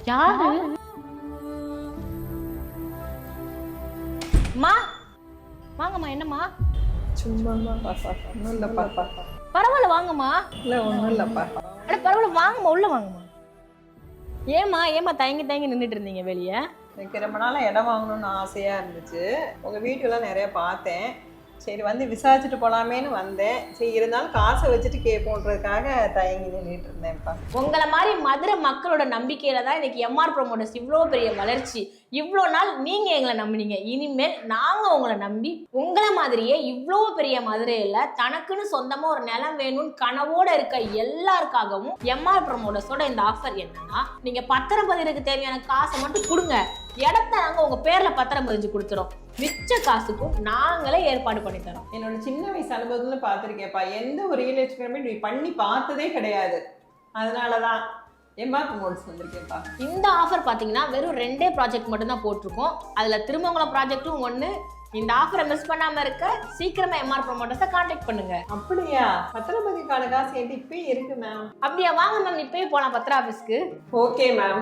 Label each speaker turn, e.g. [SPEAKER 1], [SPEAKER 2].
[SPEAKER 1] யாரு? மா வாங்கம்மா. என்னம்மா?
[SPEAKER 2] சும்மா ஒன்றும் இல்லைப்பா.
[SPEAKER 1] பரவாயில்ல வாங்கம்மா.
[SPEAKER 2] இல்லை ஒன்றும் இல்லைப்பா.
[SPEAKER 1] அட பரவாயில்ல வாங்கம்மா, உள்ள வாங்கம்மா. ஏமா தயங்கி தயங்கி நின்றுட்டு இருந்தீங்க வெளியே?
[SPEAKER 2] எனக்கு ரொம்ப நாளாக இடம் வாங்கணும்னு ஆசையாக இருந்துச்சு. உங்கள் வீடியோலாம் நிறைய பார்த்தேன். சரி வந்து விசாரிச்சுட்டு போகலாமேன்னு வந்தேன். சரி இருந்தாலும் காசை வச்சுட்டு கேட்போன்றதுக்காக தயங்கி நின்றுட்டு இருந்தேன்ப்பா.
[SPEAKER 1] உங்களை மாதிரி மதுரை மக்களோட நம்பிக்கையில தான் இன்னைக்கு எம்ஆர் ப்ரோமோட்டர்ஸ் இவ்வளோ பெரிய வளர்ச்சி. இவ்வளோ நாள் நீங்க எங்களை நம்பினீங்க, இனிமேல் நாங்க உங்களை நம்பி உங்களை மாதிரியே இவ்வளோ பெரிய மதுரையில தனக்குன்னு சொந்தமா ஒரு நிலம் வேணும்னு கனவோட இருக்க எல்லாருக்காகவும் எம்ஆர் ப்ரோமோட்டர்ஸோட இந்த ஆஃபர் என்னன்னா, நீங்க பத்திரம் பதிவுக்கு தேவையான காசை மட்டும் கொடுங்க, இடத்த நாங்க உங்க பேர்ல பத்திரம் பதிஞ்சு கொடுத்துறோம், மிச்ச காசுக்கும் நாங்களே ஏற்பாடு பண்ணி தரோம்.
[SPEAKER 2] என்னோட சின்ன வயசு அனுபவத்துல பார்த்துருக்கேன்ப்பா. எந்த ஒரு ரியல் எஸ்டேட் இப்படி பண்ணி பார்த்ததே கிடையாது. அதனாலதான் எம்ஆர் ப்ரோமோட்டர்ஸ் வந்திருக்கேன்ப்பா.
[SPEAKER 1] இந்த ஆஃபர் பாத்தீங்கன்னா வெறும் 2 ப்ராஜெக்ட் மட்டும் தான் போட்டிருக்கோம். அதுல திருமங்கலம் ப்ராஜெக்டும் ஒண்ணு. இந்த ஆஃபரை மிஸ் பண்ணாம இருக்க சீக்கிரமா எம்ஆர் ப்ரோமோட்டர்ஸை கான்டாக்ட் பண்ணுங்க.
[SPEAKER 2] அப்படியா? பத்திரப்பதிவுக்கான காசு என்கிட்ட இப்பயே இருக்கு மேம்.
[SPEAKER 1] அப்படியா? வாங்க மேம், இப்பயே போலாம் பத்திர ஆபீஸ்க்கு.
[SPEAKER 2] Okay ma'am.